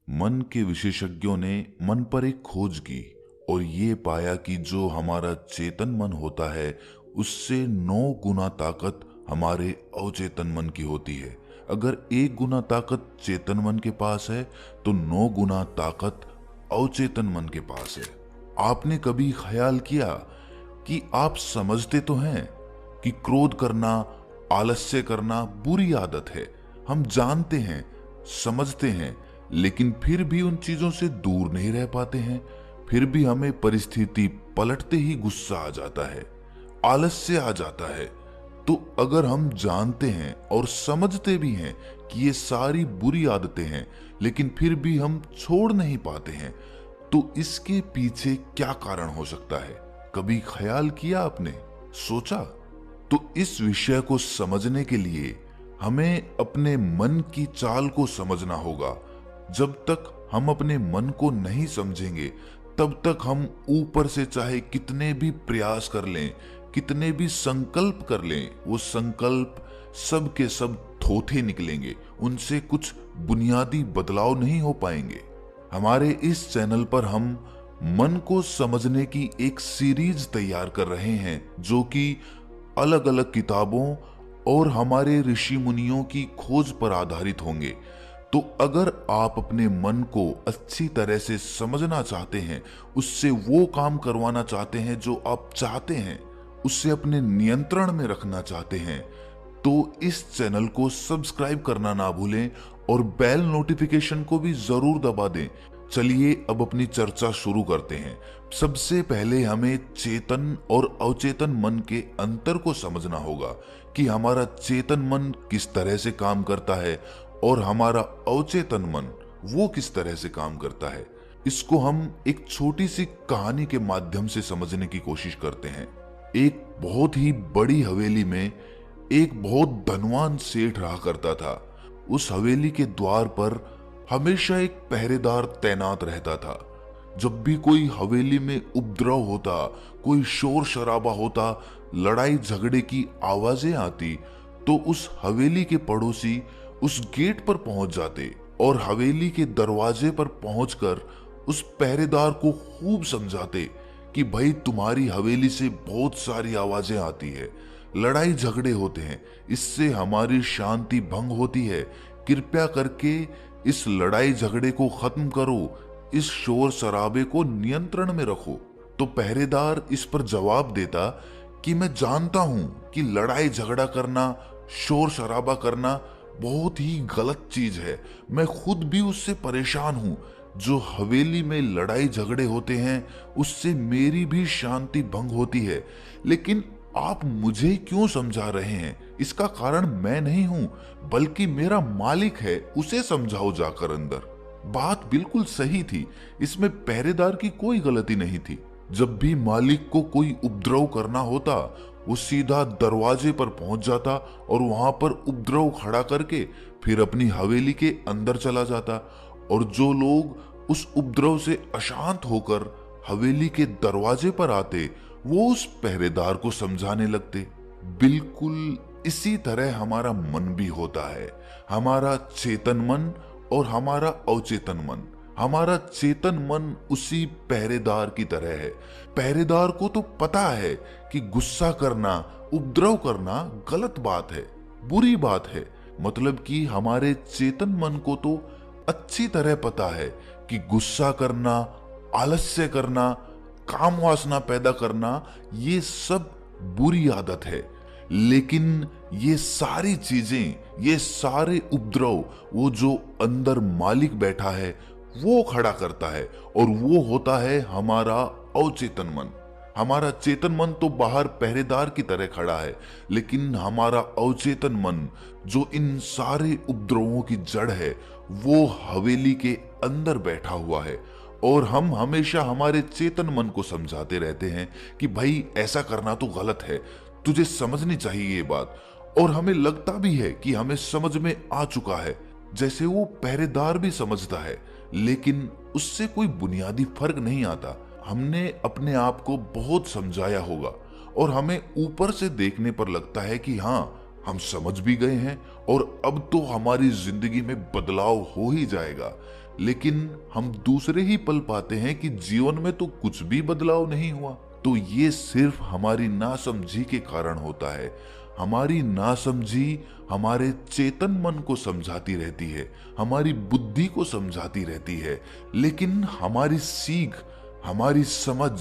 मन के विशेषज्ञों ने मन पर एक खोज की और ये पाया कि जो हमारा चेतन मन होता है उससे 9 गुना ताकत हमारे अवचेतन मन की होती है। अगर 1 गुना ताकत चेतन मन के पास है तो 9 गुना ताकत अवचेतन मन के पास है। आपने कभी ख्याल किया कि आप समझते तो हैं कि क्रोध करना, आलस्य करना बुरी आदत है। हम जानते हैं, समझते हैं, लेकिन फिर भी उन चीजों से दूर नहीं रह पाते हैं। फिर भी हमें परिस्थिति पलटते ही गुस्सा आ जाता है, आलस्य आ जाता है। तो अगर हम जानते हैं और समझते भी हैं कि ये सारी बुरी आदतें हैं, लेकिन फिर भी हम छोड़ नहीं पाते हैं, तो इसके पीछे क्या कारण हो सकता है? कभी ख्याल किया आपने, सोचा? तो इस विषय को समझने के लिए हमें अपने मन की चाल को समझना होगा। जब तक हम अपने मन को नहीं समझेंगे तब तक हम ऊपर से चाहे कितने भी प्रयास कर लें, कितने भी संकल्प कर लें, वो संकल्प सब के सब थोथे निकलेंगे। उनसे कुछ बुनियादी बदलाव नहीं हो पाएंगे। हमारे इस चैनल पर हम मन को समझने की एक सीरीज तैयार कर रहे हैं जो कि अलग अलग किताबों और हमारे ऋषि मुनियों की खोज पर आधारित होंगे। तो अगर आप अपने मन को अच्छी तरह से समझना चाहते हैं, उससे वो काम करवाना चाहते हैं जो आप चाहते हैं, उससे अपने नियंत्रण में रखना चाहते हैं, तो इस चैनल को सब्सक्राइब करना ना भूलें और बेल नोटिफिकेशन को भी जरूर दबा दें। चलिए अब अपनी चर्चा शुरू करते हैं। सबसे पहले हमें चेतन और अवचेतन मन के अंतर को समझना होगा कि हमारा चेतन मन किस तरह से काम करता है और हमारा अवचेतन मन वो किस तरह से काम करता है। इसको हम एक छोटी सी कहानी के माध्यम से समझने की कोशिश करते हैं। एक बहुत ही बड़ी हवेली में एक बहुत धनवान सेठ रहा करता था। उस हवेली के द्वार पर हमेशा एक पहरेदार तैनात रहता था। जब भी कोई हवेली में उपद्रव होता, कोई शोर शराबा होता, लड़ाई झगड़े की आवाजें आती, तो उस हवेली के पड़ोसी उस गेट पर पहुंच जाते और हवेली के दरवाजे पर पहुंचकर उस पहरेदार को खूब समझाते कि भाई तुम्हारी हवेली से बहुत सारी आवाजें आती है, लड़ाई झगड़े होते हैं, इससे हमारी शांति भंग होती है। कृपया करके इस लड़ाई झगड़े को खत्म करो, इस शोर शराबे को नियंत्रण में रखो। तो पहरेदार इस पर जवाब देता कि मैं जानता हूं कि लड़ाई झगड़ा करना, शोर शराबा करना बहुत ही गलत चीज है। मैं खुद भी उससे परेशान हूं। जो हवेली में लड़ाई झगड़े होते हैं उससे मेरी भी शांति भंग होती है। लेकिन आप मुझे क्यों समझा रहे हैं? इसका कारण मैं नहीं हूं, बल्कि मेरा मालिक है, उसे समझाओ जाकर अंदर। बात बिल्कुल सही थी, इसमें पहरेदार की कोई गलती नहीं थी। जब भी मालिक को कोई उपद्रव करना होता, वो सीधा दरवाजे पर पहुंच जाता और वहां पर उपद्रव खड़ा करके फिर अपनी हवेली के अंदर चला जाता। और जो लोग उस उपद्रव से अशांत होकर हवेली के दरवाजे पर आते, वो उस पहरेदार को समझाने लगते। बिल्कुल इसी तरह हमारा मन भी होता है। हमारा चेतन मन और हमारा अवचेतन मन। हमारा चेतन मन उसी पहरेदार की तरह है। पहरेदार को तो पता है कि गुस्सा करना, उपद्रव करना गलत बात है, बुरी बात है। मतलब कि हमारे चेतन मन को तो अच्छी तरह पता है कि गुस्सा करना, आलस्य करना, काम वासना पैदा करना, ये सब बुरी आदत है। लेकिन ये सारी चीजें, ये सारे उपद्रव वो जो अंदर मालिक बैठा है वो खड़ा करता है, और वो होता है हमारा अवचेतन मन। हमारा चेतन मन तो बाहर पहरेदार की तरह खड़ा है, लेकिन हमारा अवचेतन मन जो इन सारे उपद्रवों की जड़ है वो हवेली के अंदर बैठा हुआ है। और हम हमेशा हमारे चेतन मन को समझाते रहते हैं कि भाई ऐसा करना तो गलत है, तुझे समझनी चाहिए ये बात। और हमें लगता भी है कि हमें समझ में आ चुका है, जैसे वो पहरेदार भी समझता है, लेकिन उससे कोई बुनियादी फर्क नहीं आता। हमने अपने आप को बहुत समझाया होगा और हमें ऊपर से देखने पर लगता है कि हाँ, हम समझ भी गए हैं और अब तो हमारी जिंदगी में बदलाव हो ही जाएगा। लेकिन हम दूसरे ही पल पाते हैं कि जीवन में तो कुछ भी बदलाव नहीं हुआ। तो ये सिर्फ हमारी नासमझी के कारण होता है। हमारी नासमझी हमारे चेतन मन को समझाती रहती है, हमारी बुद्धि को समझाती रहती है, लेकिन हमारी सीख, हमारी समझ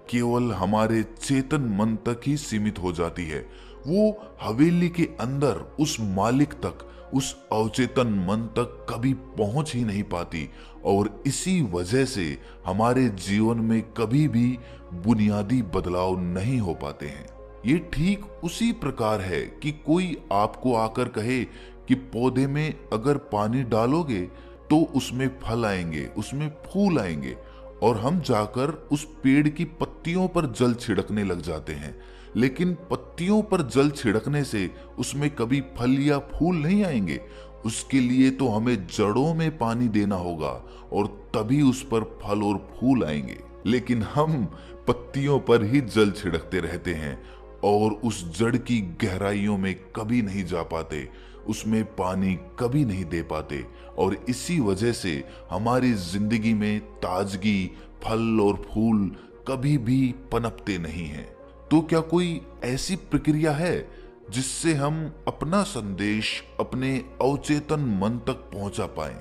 केवल हमारे चेतन मन तक ही सीमित हो जाती है। वो हवेली के अंदर उस मालिक तक, उस अवचेतन मन तक कभी पहुंच ही नहीं पाती, और इसी वजह से हमारे जीवन में कभी भी बुनियादी बदलाव नहीं हो पाते हैं। ये ठीक उसी प्रकार है कि कोई आपको आकर कहे कि पौधे में अगर पानी डालोगे तो उसमें फल आएंगे, उसमें फूल आएंगे, और हम जाकर उस पेड़ की पत्तियों पर जल छिड़कने लग जाते हैं। लेकिन पत्तियों पर जल छिड़कने से उसमें कभी फल या फूल नहीं आएंगे। उसके लिए तो हमें जड़ों में पानी देना होगा और तभी उस पर फल और फूल आएंगे। लेकिन हम पत्तियों पर ही जल छिड़कते रहते हैं और उस जड़ की गहराइयों में कभी नहीं जा पाते, उसमें पानी कभी नहीं दे पाते, और इसी वजह से हमारी जिंदगी में ताजगी, फल और फूल कभी भी पनपते नहीं हैं। तो क्या कोई ऐसी प्रक्रिया है जिससे हम अपना संदेश अपने अवचेतन मन तक पहुंचा पाएं?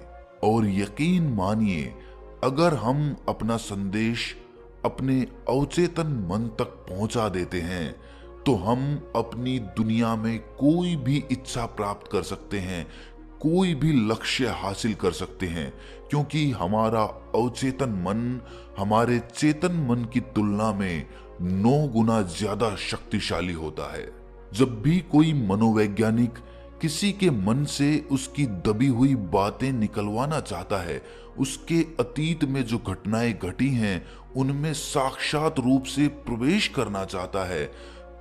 और यकीन मानिए, अगर हम अपना संदेश अपने अवचेतन मन तक पहुंचा देते हैं तो हम अपनी दुनिया में कोई भी इच्छा प्राप्त कर सकते हैं, कोई भी लक्ष्य हासिल कर सकते हैं, क्योंकि हमारा अवचेतन मन हमारे चेतन मन की तुलना में 9 गुना ज्यादा शक्तिशाली होता है। जब भी कोई मनोवैज्ञानिक किसी के मन से उसकी दबी हुई बातें निकलवाना चाहता है, उसके अतीत में जो घटनाएं घटी हैं उनमें साक्षात रूप से प्रवेश करना चाहता है,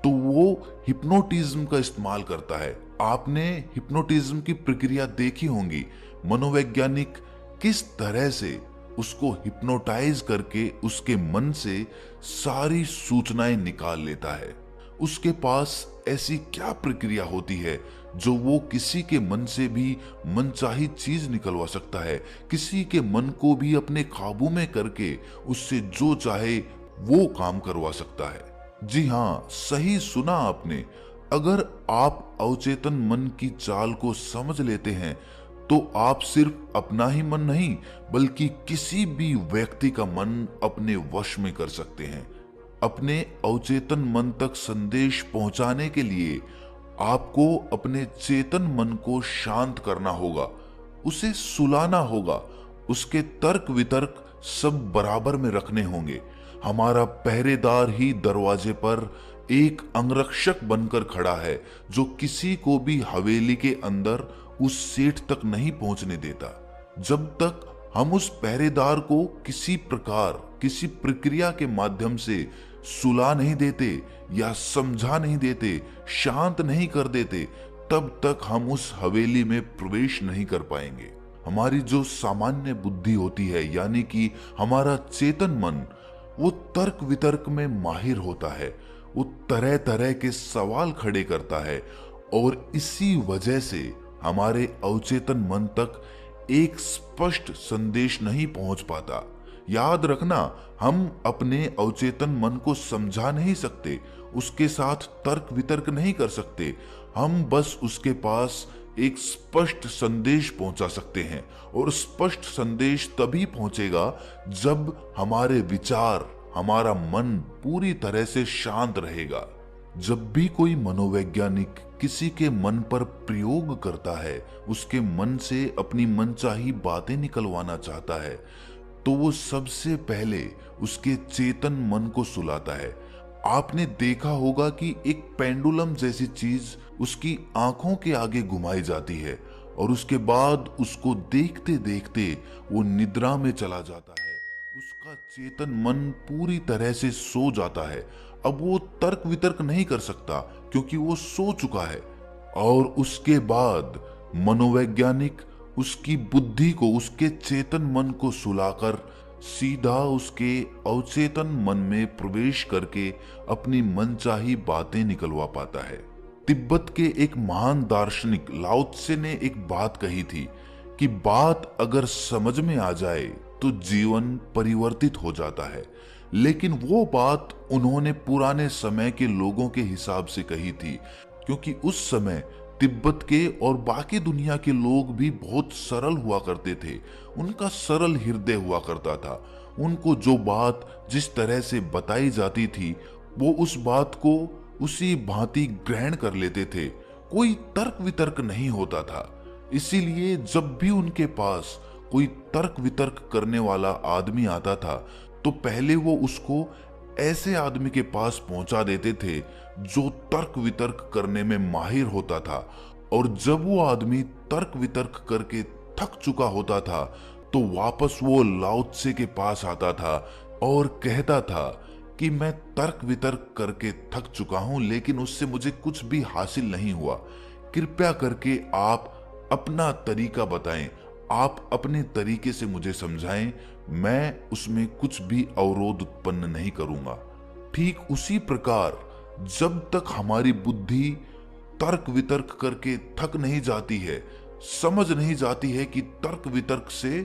तो वो हिप्नोटिज्म का इस्तेमाल करता है। आपने हिप्नोटिज्म की प्रक्रिया देखी होंगी। मनोवैज्ञानिक किस तरह से उसको हिप्नोटाइज करके उसके मन से सारी सूचनाएं निकाल लेता है। उसके पास ऐसी क्या प्रक्रिया होती है जो वो किसी के मन से भी मनचाही चीज निकलवा सकता है, किसी के मन को भी अपने काबू में करके उससे जो चाहे वो काम करवा सकता है। जी हाँ, सही सुना आपने। अगर आप अवचेतन मन की चाल को समझ लेते हैं तो आप सिर्फ अपना ही मन नहीं बल्कि किसी भी व्यक्ति का मन अपने वश में कर सकते हैं। अपने अवचेतन मन तक संदेश पहुंचाने के लिए आपको अपने चेतन मन को शांत करना होगा, उसे सुलाना होगा, उसके तर्क वितर्क सब बराबर में रखने होंगे। हमारा पहरेदार ही दरवाजे पर एक अंगरक्षक बनकर खड़ा है जो किसी को भी हवेली के अंदर उस सेठ तक नहीं पहुंचने देता। जब तक हम उस पहरेदार को किसी प्रकार, किसी प्रक्रिया के माध्यम से सुला नहीं देते या समझा नहीं देते, शांत नहीं कर देते, तब तक हम उस हवेली में प्रवेश नहीं कर पाएंगे। हमारी जो सामान्य बुद्धि होती है, यानी कि हमारा चेतन मन, वो तर्क वितर्क में माहिर होता है, वो तरह तरह के सवाल खड़े करता है, और इसी वजह से हमारे अवचेतन मन तक एक स्पष्ट संदेश नहीं पहुंच पाता। याद रखना, हम अपने अवचेतन मन को समझा नहीं सकते, उसके साथ तर्क वितर्क नहीं कर सकते, हम बस उसके पास एक स्पष्ट संदेश पहुंचा सकते हैं। और स्पष्ट संदेश तभी पहुंचेगा जब हमारे विचार, हमारा मन पूरी तरह से शांत रहेगा। जब भी कोई मनोवैज्ञानिक किसी के मन पर प्रयोग करता है, उसके मन से अपनी मनचाही बातें निकलवाना चाहता है, तो वो सबसे पहले उसके चेतन मन को सुलाता है। आपने देखा होगा कि एक पेंडुलम जैसी चीज उसकी आंखों के आगे घुमाई जाती है और उसके बाद उसको देखते देखते वो निद्रा में चला जाता है। उसका चेतन मन पूरी तरह से सो जाता है। अब वो तर्क वितर्क नहीं कर सकता क्योंकि वो सो चुका है। और उसके बाद मनोवैज्ञानिक उसकी बुद्धि को, उसके चेतन मन को सुलाकर सीधा उसके अवचेतन मन में प्रवेश करके अपनी मनचाही बातें निकलवा पाता है। तिब्बत के एक महान दार्शनिक लाओ त्से ने एक बात कही थी कि बात अगर समझ में आ जाए तो जीवन परिवर्तित हो जाता है। लेकिन वो बात उन्होंने पुराने समय के लोगों के हिसाब से कही थी, क्योंकि उस समय तिब्बत के और बाकी दुनिया के लोग भी बहुत सरल हुआ करते थे। उनका सरल हृदय हुआ करता था। उनको जो बात जिस तरह से बताई जाती थी वो उस बात को उसी भांति ग्रहण कर लेते थे। कोई तर्क वितर्क नहीं होता था। इसीलिए जब भी उनके पास कोई तर्क वितर्क करने वाला आदमी आता था तो पहले वो उसको ऐसे आदमी के पास पहुंचा देते थे जो तर्क वितर्क करने में माहिर होता था। और जब वो आदमी तर्क वितर्क करके थक चुका होता था तो वापस वो लाओ त्से के पास आता था और कहता था कि मैं तर्क वितर्क करके थक चुका हूं, लेकिन उससे मुझे कुछ भी हासिल नहीं हुआ। कृपया करके आप अपना तरीका बताएं, आप अपने तरीके से मुझे समझाएं, मैं उसमें कुछ भी अवरोध उत्पन्न नहीं करूंगा। ठीक उसी प्रकार जब तक हमारी बुद्धि तर्क वितर्क करके थक नहीं जाती है, समझ नहीं जाती है कि तर्क वितर्क से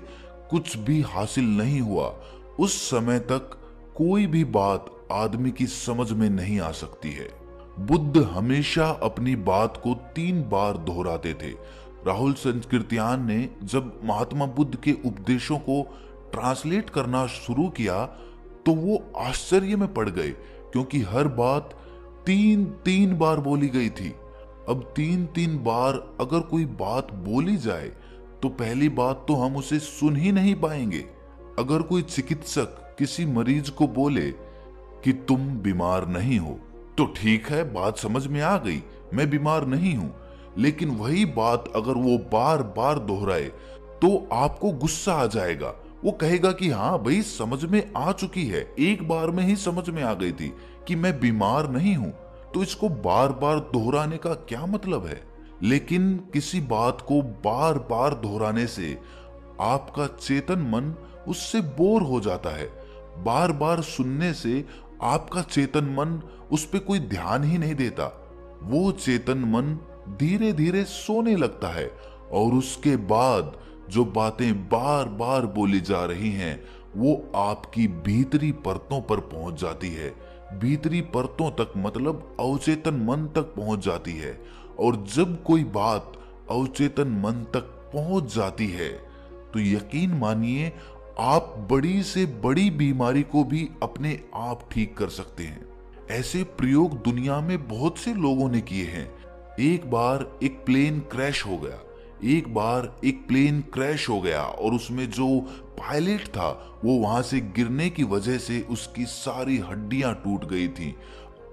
कुछ भी हासिल नहीं हुआ, उस समय तक कोई भी बात आदमी की समझ में नहीं आ सकती है। बुद्ध हमेशा अपनी बात को 3 बार दोहराते थे। राहुल संस्कृत्यान ने जब महात्मा बुद्ध के उपदेशों को ट्रांसलेट करना शुरू किया तो वो आश्चर्य में पड़ गए, क्योंकि हर बात 3 बार बोली गई थी। अब 3 बार अगर कोई बात बोली जाए तो पहली बात तो हम उसे सुन ही नहीं पाएंगे। अगर कोई चिकित्सक किसी मरीज को बोले कि तुम बीमार नहीं हो तो ठीक है, बात समझ में आ गई, मैं बीमार नहीं हूं। लेकिन वही बात अगर वो बार बार दोहराए तो आपको गुस्सा आ जाएगा। वो कहेगा कि हाँ भाई, समझ में आ चुकी है, एक बार में ही समझ में आ गई थी कि मैं बीमार नहीं हूं, तो इसको बार बार दोहराने का क्या मतलब है। लेकिन किसी बात को बार बार दोहराने से आपका चेतन मन उससे बोर हो जाता है। बार बार सुनने से आपका चेतन मन उस पर कोई ध्यान ही नहीं देता। वो चेतन मन धीरे धीरे सोने लगता है और उसके बाद जो बातें बार बार बोली जा रही हैं वो आपकी भीतरी परतों पर पहुंच जाती है। भीतरी परतों तक मतलब अवचेतन मन तक पहुंच जाती है। और जब कोई बात अवचेतन मन तक पहुंच जाती है तो यकीन मानिए आप बड़ी से बड़ी बीमारी को भी अपने आप ठीक कर सकते हैं। ऐसे प्रयोग दुनिया में बहुत से लोगों ने किए हैं। एक बार एक प्लेन क्रैश हो गया और उसमें जो पायलट था वो वहां से गिरने की वजह से उसकी सारी हड्डियां टूट गई थी।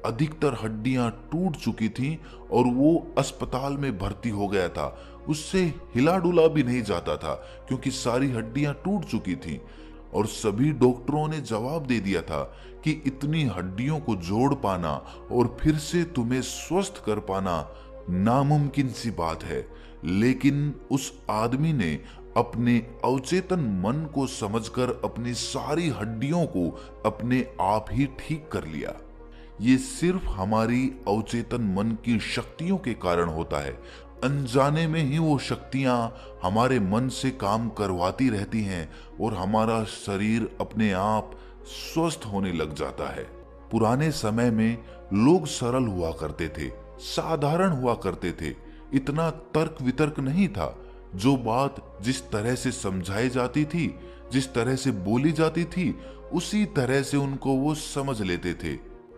अधिकतर हड्डियां टूट चुकी थीं और वो अस्पताल में भर्ती हो गया था। उससे हिला डुला भी नहीं जाता था क्योंकि सारी हड्डियां टूट चुकी थीं। और सभी डॉक्टरों ने जवाब दे दिया था कि इतनी हड्डियों को जोड़ पाना और फिर से तुम्हें स्वस्थ कर पाना नामुमकिन सी बात है। लेकिन उस आदमी ने अपने अवचेतन मन को समझकर अपनी सारी हड्डियों को अपने आप ही ठीक कर लिया। ये सिर्फ हमारी अवचेतन मन की शक्तियों के कारण होता है। अनजाने में ही वो शक्तियां हमारे मन से काम करवाती रहती हैं और हमारा शरीर अपने आप स्वस्थ होने लग जाता है। पुराने समय में लोग सरल हुआ करते थे, साधारण हुआ करते थे। इतना तर्क वितर्क नहीं था। जो बात जिस तरह से समझाई जाती थी, जिस तरह से बोली जाती थी, उसी तरह से उनको वो समझ लेते थे।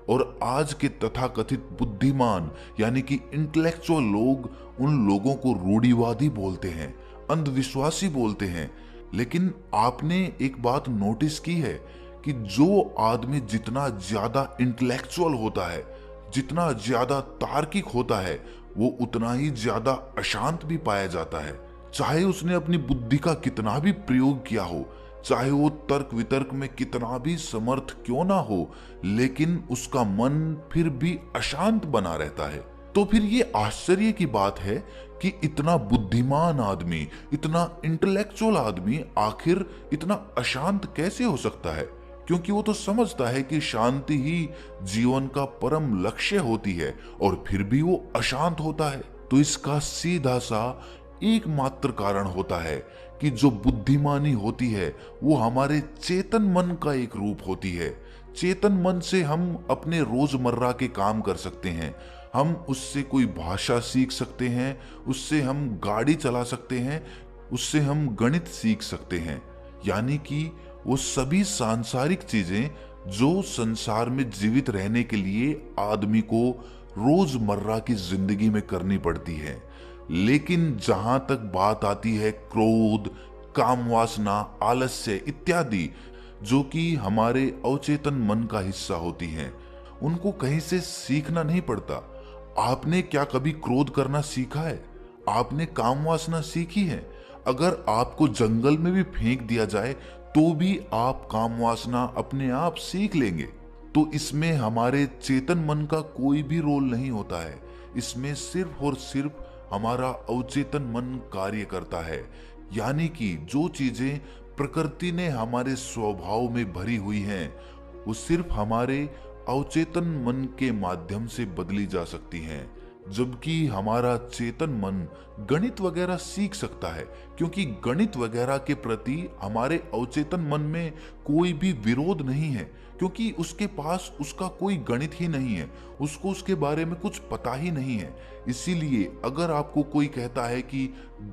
और आज के तथाकथित बुद्धिमान यानी कि इंटेलेक्चुअल लोग उन लोगों को रूढ़िवादी बोलते हैं, अंधविश्वासी बोलते हैं। लेकिन आपने एक बात नोटिस की है कि जो आदमी जितना ज्यादा इंटेलेक्चुअल होता है, जितना ज्यादा तार्किक होता है, वो उतना ही ज्यादा अशांत भी पाया जाता है। चाहे उसने अपनी बुद्धि का कितना भी प्रयोग किया हो, चाहे वो तर्क वितर्क में कितना भी समर्थ क्यों ना हो, लेकिन उसका मन फिर भी अशांत बना रहता है। तो फिर ये आश्चर्य की बात है कि इतना बुद्धिमान आदमी, इतना इंटेलेक्चुअल आदमी आखिर इतना अशांत कैसे हो सकता है। क्योंकि वो तो समझता है कि शांति ही जीवन का परम लक्ष्य होती है और फिर भी वो अशांत होता है। तो इसका सीधा सा एकमात्र कारण होता है कि जो बुद्धिमानी होती है वो हमारे चेतन मन का एक रूप होती है। चेतन मन से हम अपने रोजमर्रा के काम कर सकते हैं, हम उससे कोई भाषा सीख सकते हैं, उससे हम गाड़ी चला सकते हैं, उससे हम गणित सीख सकते हैं। यानी कि वो सभी सांसारिक चीजें जो संसार में जीवित रहने के लिए आदमी को रोजमर्रा की जिंदगी में करनी पड़ती है। लेकिन जहां तक बात आती है क्रोध, काम वासना, आलस्य इत्यादि, जो कि हमारे अवचेतन मन का हिस्सा होती हैं, उनको कहीं से सीखना नहीं पड़ता। आपने क्या कभी क्रोध करना सीखा है? आपने काम वासना सीखी है? अगर आपको जंगल में भी फेंक दिया जाए तो भी आप काम वासना अपने आप सीख लेंगे। तो इसमें हमारे चेतन मन का कोई भी रोल नहीं होता है, इसमें सिर्फ और सिर्फ हमारा अवचेतन मन कार्य करता है। यानी कि जो चीजें प्रकृति ने हमारे स्वभाव में भरी हुई हैं, वो सिर्फ हमारे अवचेतन मन के माध्यम से बदली जा सकती हैं। जबकि हमारा चेतन मन गणित वगैरह सीख सकता है, क्योंकि गणित वगैरह के प्रति हमारे अवचेतन मन में कोई भी विरोध नहीं है, क्योंकि उसके पास उसका कोई गणित ही नहीं है, उसको उसके बारे में कुछ पता ही नहीं है। इसीलिए अगर आपको कोई कहता है कि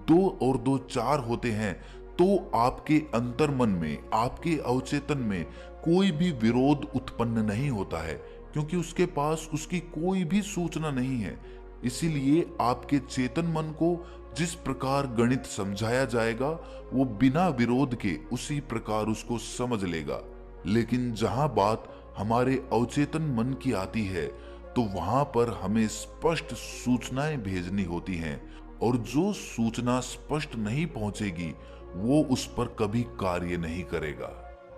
2 और 2 4 होते हैं, तो आपके अंतर मन में, आपके अवचेतन में कोई भी विरोध उत्पन्न नहीं होता है, क्योंकि उसके पास उसकी कोई भी सूचना नहीं है। इसीलिए आपके चेतन मन को जिस प्रकार गणित समझाया जाएगा, वो बिना विरोध के उसी प्रकार उसको समझ लेगा। लेकिन जहां बात हमारे अवचेतन मन की आती है, तो वहां पर हमें स्पष्ट सूचनाएं भेजनी होती हैं, और जो सूचना स्पष्ट नहीं पहुंचेगी वो उस पर कभी कार्य नहीं करेगा।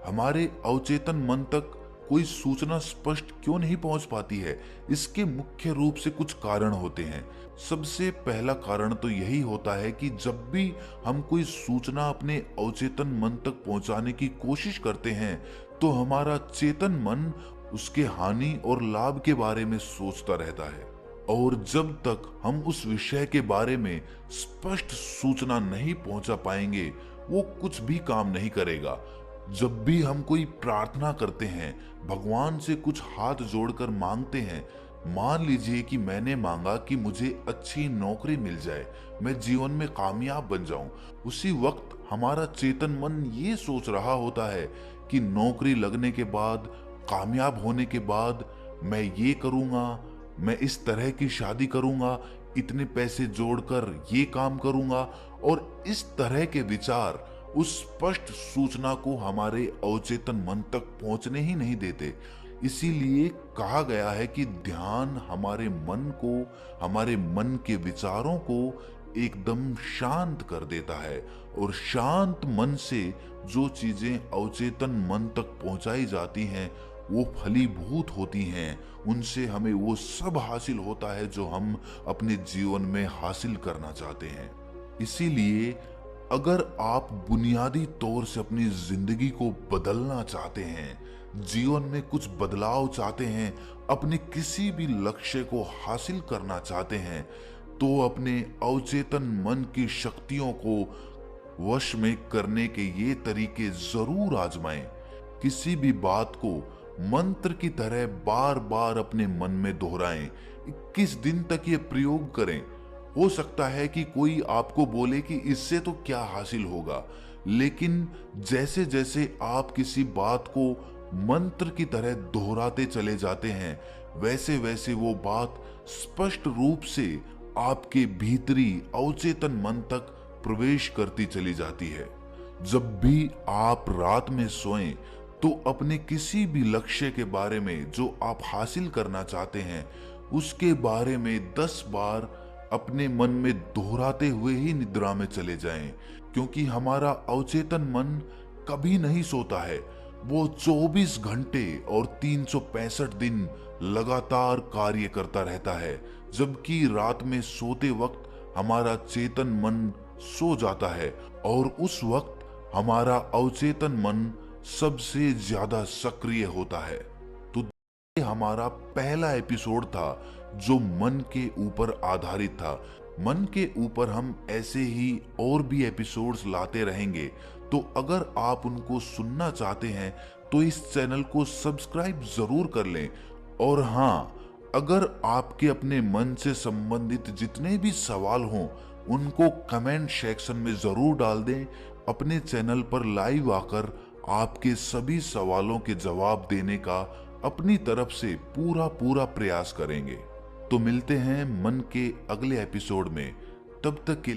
हमारे अवचेतन मन तक कोई सूचना स्पष्ट क्यों नहीं पहुंच पाती है? इसके मुख्य रूप से कुछ कारण होते हैं। सबसे पहला कारण तो यही होता है कि जब भी हम कोई सूचना अपने अवचेतन मन तक पहुंचाने की कोशिश करते हैं, तो हमारा चेतन मन उसके हानि और लाभ के बारे में सोचता रहता है, और जब तक हम उस विषय के बारे में स्पष्ट सूचना नहीं पहुंचा पाएंगे, वो कुछ भी काम नहीं करेगा। जब भी हम कोई प्रार्थना करते हैं, भगवान से कुछ हाथ जोड़कर मांगते हैं, मान लीजिए कि मैंने मांगा कि मुझे अच्छी नौकरी मिल जाए, मैं जीवन में कामयाब बन जाऊं, उसी वक्त हमारा चेतन मन ये सोच रहा होता है कि नौकरी लगने के बाद, कामयाब होने के बाद मैं ये करूंगा, मैं इस तरह की शादी करूंगा, इतने पैसे जोड़कर ये काम करूंगा, और इस तरह के विचार उस स्पष्ट सूचना को हमारे अवचेतन मन तक पहुंचने ही नहीं देते। इसीलिए कहा गया है कि ध्यान हमारे मन को, हमारे मन के विचारों को एकदम शांत कर देता है, और शांत मन से जो चीजें अवचेतन मन तक पहुंचाई जाती हैं वो फलीभूत होती हैं, उनसे हमें वो सब हासिल होता है जो हम अपने जीवन में हासिल करना चाहते हैं। इसीलिए अगर आप बुनियादी तौर से अपनी जिंदगी को बदलना चाहते हैं, जीवन में कुछ बदलाव चाहते हैं, अपने किसी भी लक्ष्य को हासिल करना चाहते हैं, तो अपने अवचेतन मन की शक्तियों को वश में करने के ये तरीके जरूर आजमाएं। किसी भी बात को मंत्र की तरह बार बार अपने मन में दोहराएं। 21 दिन तक ये प्रयोग करें। हो सकता है कि कोई आपको बोले कि इससे तो क्या हासिल होगा, लेकिन जैसे जैसे आप किसी बात को मंत्र की तरह दोहराते चले जाते हैं, वैसे वैसे वो बात स्पष्ट रूप से आपके भीतरी अवचेतन मन तक प्रवेश करती चली जाती है। जब भी आप रात में सोएं, तो अपने किसी भी लक्ष्य के बारे में जो आप हासिल करना चाहते हैं, उसके बारे में 10 बार अपने मन में दोहराते हुए ही निद्रा में चले जाएं, क्योंकि हमारा अवचेतन मन कभी नहीं सोता है। वो 24 घंटे और 365 दिन लगातार कार्य करता रहता है, जबकि रात में सोते वक्त हमारा चेतन मन सो जाता है, और उस वक्त हमारा अवचेतन मन सबसे ज्यादा सक्रिय होता है। तो ये हमारा पहला एपिसोड था जो मन के ऊपर आधारित था। मन के ऊपर हम ऐसे ही और भी एपिसोड्स लाते रहेंगे, तो अगर आप उनको सुनना चाहते हैं तो इस चैनल को सब्सक्राइब जरूर कर लें। और हाँ, अगर आपके अपने मन से संबंधित जितने भी सवाल हों उनको कमेंट सेक्शन में जरूर डाल दें। अपने चैनल पर लाइव आकर आपके सभी सवालों के जवाब देने का अपनी तरफ से पूरा प्रयास करेंगे। तो मिलते हैं मन के अगले एपिसोड में, तब तक के